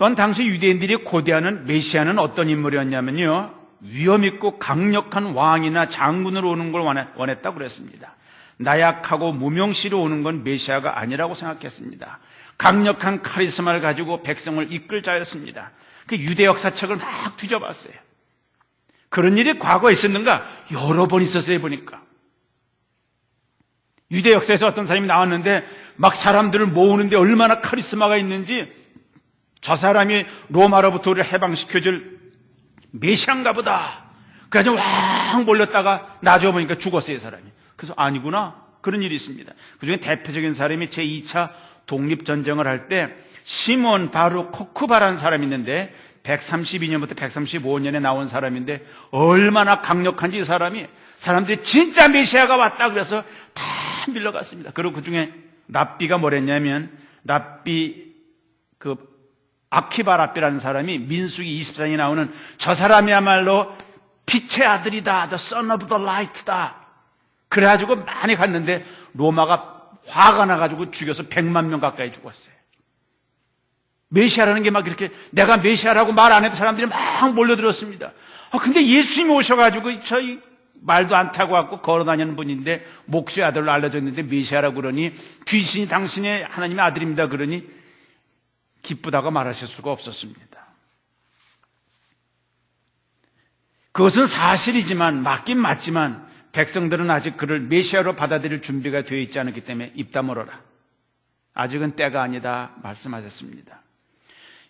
또한 당시 유대인들이 고대하는 메시아는 어떤 인물이었냐면요, 위험있고 강력한 왕이나 장군으로 오는 걸 원했다고 그랬습니다. 나약하고 무명시로 오는 건 메시아가 아니라고 생각했습니다. 강력한 카리스마를 가지고 백성을 이끌 자였습니다. 그 유대 역사책을 막 뒤져봤어요. 그런 일이 과거에 있었는가? 여러 번 있었어요, 보니까. 유대 역사에서 어떤 사람이 나왔는데 막 사람들을 모으는데 얼마나 카리스마가 있는지, 저 사람이 로마로부터 우리를 해방시켜줄 메시아인가 보다. 그래가지고 확 몰렸다가 나중에 보니까 죽었어요, 이 사람이. 그래서 아니구나. 그런 일이 있습니다. 그중에 대표적인 사람이 제2차 독립전쟁을 할 때 시몬 바루 코크바라는 사람이 있는데 132년부터 135년에 나온 사람인데 얼마나 강력한지 이 사람이, 사람들이 진짜 메시아가 왔다 그래서 다 밀려갔습니다. 그리고 그중에 랍비가 뭐랬냐면, 랍비 아키바 랍비라는 사람이 민수기 24장에 나오는 저 사람이야말로 빛의 아들이다, the son of the light다. 그래가지고 많이 갔는데 로마가 화가 나가지고 죽여서 100만 명 가까이 죽었어요. 메시아라는 게 막 이렇게, 내가 메시아라고 말 안 해도 사람들이 막 몰려들었습니다. 근데 예수님이 오셔가지고 저희 말도 안 타고 왔고 걸어다니는 분인데 목수의 아들로 알려졌는데 메시아라고 그러니, 귀신이 당신의 하나님의 아들입니다 그러니 기쁘다고 말하실 수가 없었습니다. 그것은 사실이지만, 맞긴 맞지만 백성들은 아직 그를 메시아로 받아들일 준비가 되어 있지 않았기 때문에 입 다물어라, 아직은 때가 아니다 말씀하셨습니다.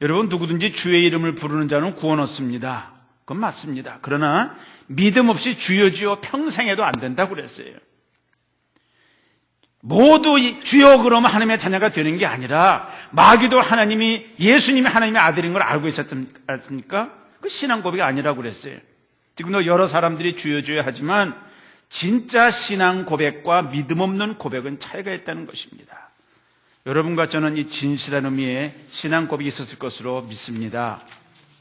여러분, 누구든지 주의 이름을 부르는 자는 구원 얻습니다. 그건 맞습니다. 그러나 믿음 없이 주여 주여 평생에도 안 된다고 그랬어요. 모두 주여 그러면 하나님의 자녀가 되는 게 아니라, 마귀도 예수님이 하나님의 아들인 걸 알고 있었지 않습니까? 그 신앙 고백이 아니라고 그랬어요. 지금도 여러 사람들이 주여 주여 하지만 진짜 신앙 고백과 믿음 없는 고백은 차이가 있다는 것입니다. 여러분과 저는 이 진실한 의미의 신앙 고백이 있었을 것으로 믿습니다.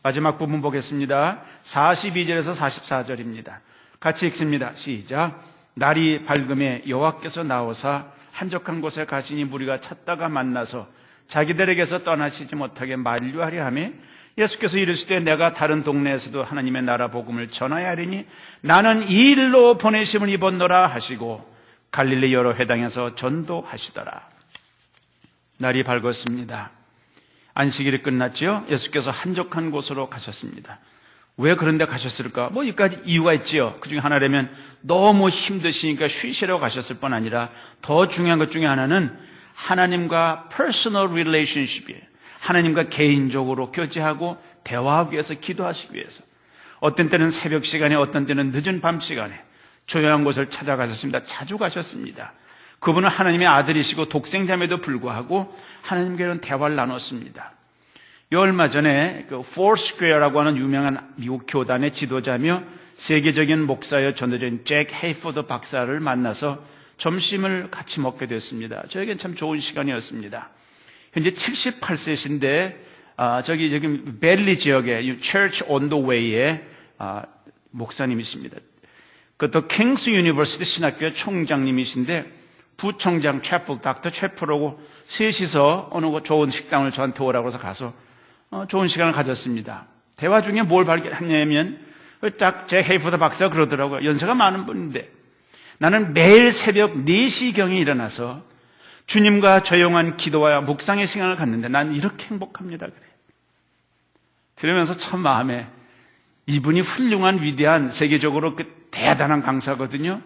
마지막 부분 보겠습니다. 42절에서 44절입니다. 같이 읽습니다. 시작. 날이 밝음에 여호와께서 나오사 한적한 곳에 가시니 무리가 찾다가 만나서 자기들에게서 떠나시지 못하게 만류하려 하며, 예수께서 이르시되 내가 다른 동네에서도 하나님의 나라 복음을 전하야 하리니 나는 이 일로 보내심을 입었노라 하시고 갈릴리 여러 회당에서 전도하시더라. 날이 밝았습니다. 안식일이 끝났죠. 예수께서 한적한 곳으로 가셨습니다. 왜 그런 데 가셨을까? 여기까지 이유가 있지요. 그 중에 하나라면 너무 힘드시니까 쉬시러 가셨을 뿐 아니라, 더 중요한 것 중에 하나는 하나님과 퍼스널 릴레이션십이에요. 하나님과 개인적으로 교제하고 대화하기 위해서, 기도하시기 위해서. 어떤 때는 새벽 시간에, 어떤 때는 늦은 밤 시간에 조용한 곳을 찾아가셨습니다. 자주 가셨습니다. 그분은 하나님의 아들이시고 독생자임에도 불구하고 하나님께는 대화를 나눴습니다. 얼마 전에 Foursquare라고 하는 유명한 미국 교단의 지도자며 세계적인 목사여 전도자인 잭 헤이포드 박사를 만나서 점심을 같이 먹게 됐습니다. 저에겐 참 좋은 시간이었습니다. 현재 78세신데 저기 벨리 지역의 Church on the Way의 목사님이십니다. 그것도 킹스 유니버시티 신학교의 총장님이신데, 부총장 채플, 닥터 채플하고 셋이서 어느 좋은 식당을 저한테 오라고 해서 가서 좋은 시간을 가졌습니다. 대화 중에 뭘 발견했냐면, 제 헤이포드 박사가 그러더라고요. 연세가 많은 분인데 나는 매일 새벽 4시경에 일어나서 주님과 조용한 기도와 묵상의 시간을 갖는데 난 이렇게 행복합니다. 그래. 들으면서 참 마음에, 이분이 훌륭한 위대한 세계적으로 대단한 강사거든요.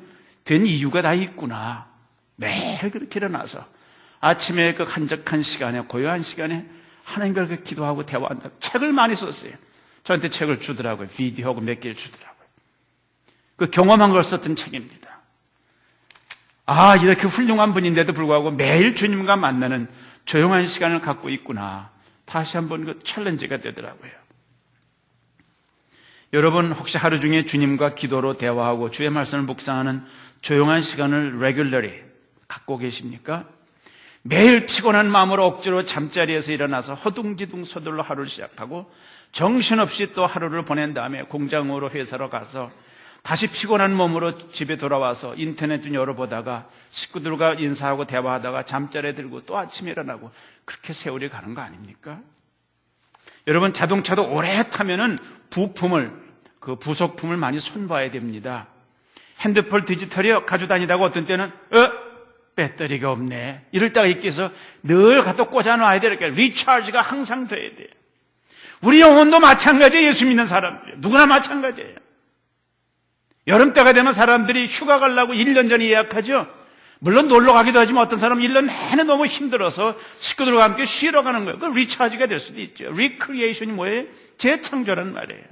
된 이유가 다 있구나. 매일 그렇게 일어나서 아침에 그 한적한 시간에, 고요한 시간에 하나님과 그렇게 기도하고 대화한다. 책을 많이 썼어요. 저한테 책을 주더라고요. 비디오하고 몇 개를 주더라고요. 그 경험한 걸 썼던 책입니다. 이렇게 훌륭한 분인데도 불구하고 매일 주님과 만나는 조용한 시간을 갖고 있구나. 다시 한번 그 챌린지가 되더라고요. 여러분, 혹시 하루 중에 주님과 기도로 대화하고 주의 말씀을 묵상하는 조용한 시간을 regularly 갖고 계십니까? 매일 피곤한 마음으로 억지로 잠자리에서 일어나서 허둥지둥 서둘러 하루를 시작하고 정신없이 또 하루를 보낸 다음에 공장으로, 회사로 가서 다시 피곤한 몸으로 집에 돌아와서 인터넷 좀 열어보다가 식구들과 인사하고 대화하다가 잠자리에 들고 또 아침에 일어나고, 그렇게 세월이 가는 거 아닙니까? 여러분, 자동차도 오래 타면은 부속품을 많이 손봐야 됩니다. 핸드폰 디지털이요, 가지고 다니다가 어떤 때는, 배터리가 없네. 이럴 때가 있겠어. 늘 갖다 꽂아놔야 되니까 리차지가 항상 돼야 돼요. 우리 영혼도 마찬가지예요. 예수 믿는 사람들. 누구나 마찬가지예요. 여름 때가 되면 사람들이 휴가 가려고 1년 전에 예약하죠. 물론 놀러 가기도 하지만 어떤 사람은 1년 내내 너무 힘들어서 식구들과 함께 쉬러 가는 거예요. 그 리차지가 될 수도 있죠. 리크리에이션이 뭐예요? 재창조라는 말이에요.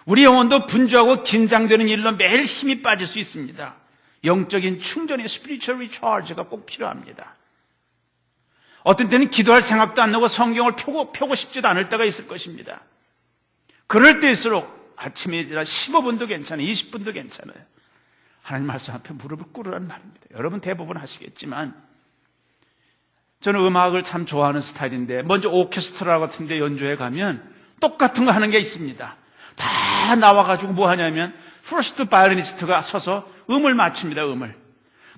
우리 영혼도 분주하고 긴장되는 일로 매일 힘이 빠질 수 있습니다. 영적인 충전의 스피리추얼 리차지가 꼭 필요합니다. 어떤 때는 기도할 생각도 안 나고 성경을 펴고 싶지도 않을 때가 있을 것입니다. 그럴 때일수록 아침이라 15분도 괜찮아요. 20분도 괜찮아요. 하나님 말씀 앞에 무릎을 꿇으라는 말입니다. 여러분 대부분 하시겠지만 저는 음악을 참 좋아하는 스타일인데 먼저 오케스트라 같은 데 연주회 가면 똑같은 거 하는 게 있습니다. 다 나와가지고 뭐 하냐면 퍼스트 바이올리니스트가 서서 음을 맞춥니다. 음을.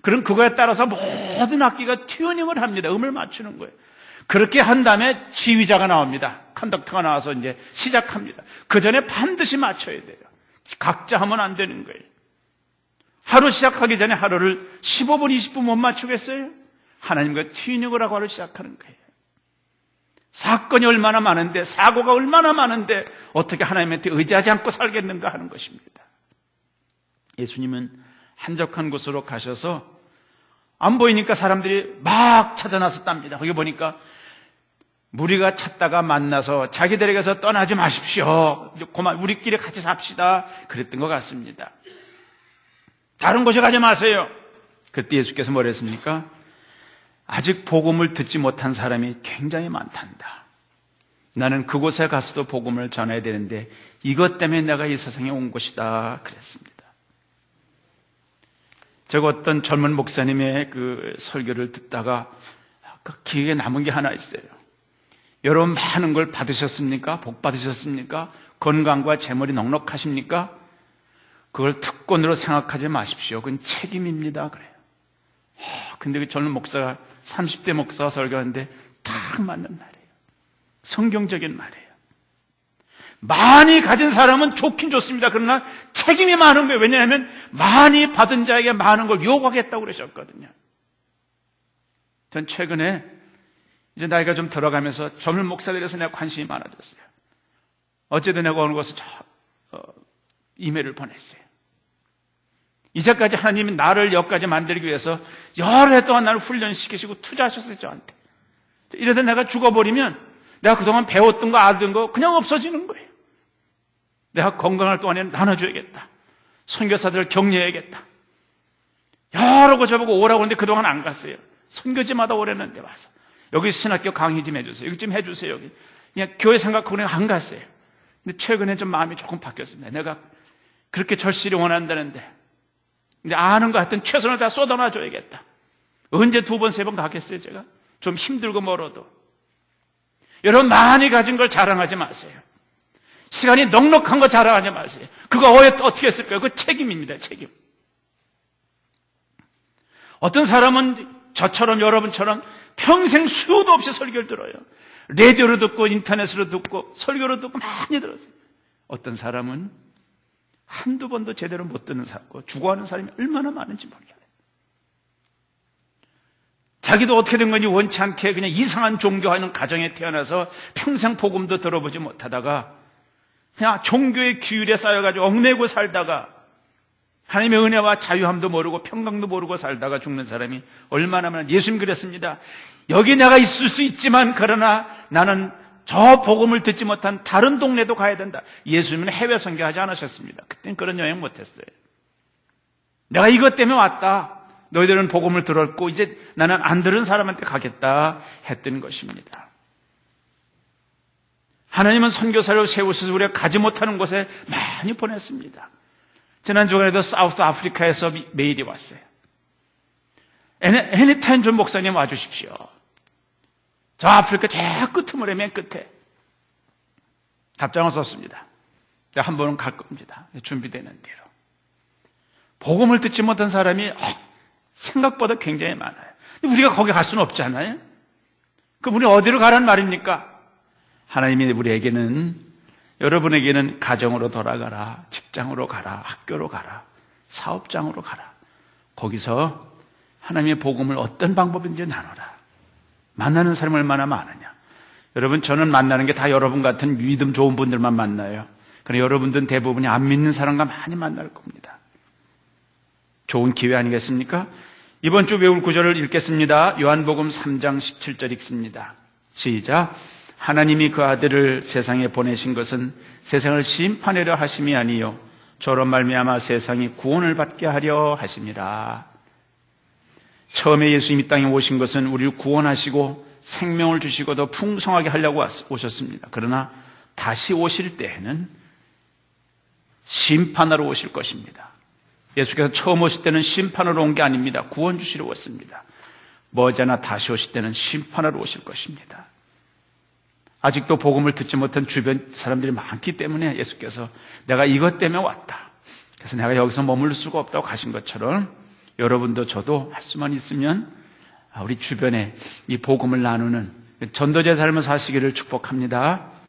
그럼 그거에 따라서 모든 악기가 튜닝을 합니다. 음을 맞추는 거예요. 그렇게 한 다음에 지휘자가 나옵니다. 컨덕터가 나와서 이제 시작합니다. 그 전에 반드시 맞춰야 돼요. 각자 하면 안 되는 거예요. 하루 시작하기 전에 하루를 15분, 20분 못 맞추겠어요? 하나님과 튜닝을 하고 하루 시작하는 거예요. 사건이 얼마나 많은데, 사고가 얼마나 많은데 어떻게 하나님한테 의지하지 않고 살겠는가 하는 것입니다. 예수님은 한적한 곳으로 가셔서 안 보이니까 사람들이 막 찾아 나섰답니다. 거기 보니까 무리가 찾다가 만나서 자기들에게서 떠나지 마십시오. 그만 우리끼리 같이 삽시다. 그랬던 것 같습니다. 다른 곳에 가지 마세요. 그때 예수께서 뭐라 했습니까? 아직 복음을 듣지 못한 사람이 굉장히 많단다. 나는 그곳에 가서도 복음을 전해야 되는데 이것 때문에 내가 이 세상에 온 것이다. 그랬습니다. 제가 어떤 젊은 목사님의 그 설교를 듣다가 기억에 남은 게 하나 있어요. 여러분 많은 걸 받으셨습니까? 복 받으셨습니까? 건강과 재물이 넉넉하십니까? 그걸 특권으로 생각하지 마십시오. 그건 책임입니다. 그래요. 근데 그 젊은 목사가 30대 목사가 설교하는데 딱 맞는 말이에요. 성경적인 말이에요. 많이 가진 사람은 좋긴 좋습니다. 그러나 책임이 많은 거예요. 왜냐하면 많이 받은 자에게 많은 걸 요구하겠다고 그러셨거든요. 전 최근에 이제 나이가 좀 들어가면서 젊은 목사들에서 내가 관심이 많아졌어요. 어제도 내가 어느 곳에 이메일을 보냈어요. 이제까지 하나님이 나를 여기까지 만들기 위해서 여러 해 동안 나를 훈련시키시고 투자하셨어요, 저한테. 이러다 내가 죽어버리면 내가 그동안 배웠던 거, 알던 거 그냥 없어지는 거예요. 내가 건강할 동안에 나눠줘야겠다. 선교사들을 격려해야겠다. 여러 곳 저보고 오라고 하는데 그동안 안 갔어요. 선교지마다 오랬는데 와서. 여기 신학교 강의 좀 해주세요. 여기 좀 해주세요. 여기. 그냥 교회 생각하고 그냥 안 갔어요. 근데 최근에 좀 마음이 조금 바뀌었습니다. 내가 그렇게 절실히 원한다는데 근데 아는 거 하여튼 최선을 다 쏟아놔줘야겠다. 언제 2번, 3번 가겠어요, 제가? 좀 힘들고 멀어도. 여러분, 많이 가진 걸 자랑하지 마세요. 시간이 넉넉한 거 자랑하지 마세요. 그거 어떻게 했을까요? 그거 책임입니다, 책임. 어떤 사람은 저처럼 여러분처럼 평생 수요도 없이 설교를 들어요. 라디오로 듣고 인터넷으로 듣고 설교로 듣고 많이 들었어요. 어떤 사람은 한두 번도 제대로 못 듣는 사람고 죽어가는 사람이 얼마나 많은지 몰라요. 자기도 어떻게 된 건지 원치 않게 그냥 이상한 종교하는 가정에 태어나서 평생 복음도 들어보지 못하다가 그냥 종교의 규율에 쌓여가지고 얽매고 살다가 하나님의 은혜와 자유함도 모르고 평강도 모르고 살다가 죽는 사람이 얼마나 많은. 예수님 그랬습니다. 여기 내가 있을 수 있지만 그러나 나는 저 복음을 듣지 못한 다른 동네도 가야 된다. 예수님은 해외 선교하지 않으셨습니다. 그때는 그런 여행 못했어요. 내가 이것 때문에 왔다. 너희들은 복음을 들었고 이제 나는 안 들은 사람한테 가겠다 했던 것입니다. 하나님은 선교사를 세우셔서 우리가 가지 못하는 곳에 많이 보냈습니다. 지난 주간에도 사우스 아프리카에서 메일이 왔어요. 애니타임 존 목사님 와주십시오. 저 아프리카 제 끝머리 맨 끝에 답장을 썼습니다. 한 번은 갈 겁니다. 준비되는 대로. 복음을 듣지 못한 사람이 생각보다 굉장히 많아요. 근데 우리가 거기 갈 수는 없잖아요. 그럼 우리 어디로 가란 말입니까? 하나님이 우리에게는, 여러분에게는 가정으로 돌아가라, 직장으로 가라, 학교로 가라, 사업장으로 가라. 거기서 하나님의 복음을 어떤 방법인지 나눠라. 만나는 사람이 얼마나 많으냐. 여러분, 저는 만나는 게 다 여러분 같은 믿음 좋은 분들만 만나요. 그러나 여러분들은 대부분이 안 믿는 사람과 많이 만날 겁니다. 좋은 기회 아니겠습니까? 이번 주 외울 구절을 읽겠습니다. 요한복음 3장 17절 읽습니다. 시작. 하나님이 그 아들을 세상에 보내신 것은 세상을 심판하려 하심이 아니요 저로 말미암아 세상이 구원을 받게 하려 하심이라. 처음에 예수님이 땅에 오신 것은 우리를 구원하시고 생명을 주시고 더 풍성하게 하려고 오셨습니다. 그러나 다시 오실 때에는 심판하러 오실 것입니다. 예수께서 처음 오실 때는 심판하러 온 게 아닙니다. 구원 주시러 왔습니다. 머지않아 다시 오실 때는 심판하러 오실 것입니다. 아직도 복음을 듣지 못한 주변 사람들이 많기 때문에 예수께서 내가 이것 때문에 왔다, 그래서 내가 여기서 머물 수가 없다고 가신 것처럼 여러분도 저도 할 수만 있으면 우리 주변에 이 복음을 나누는 전도자의 삶을 사시기를 축복합니다.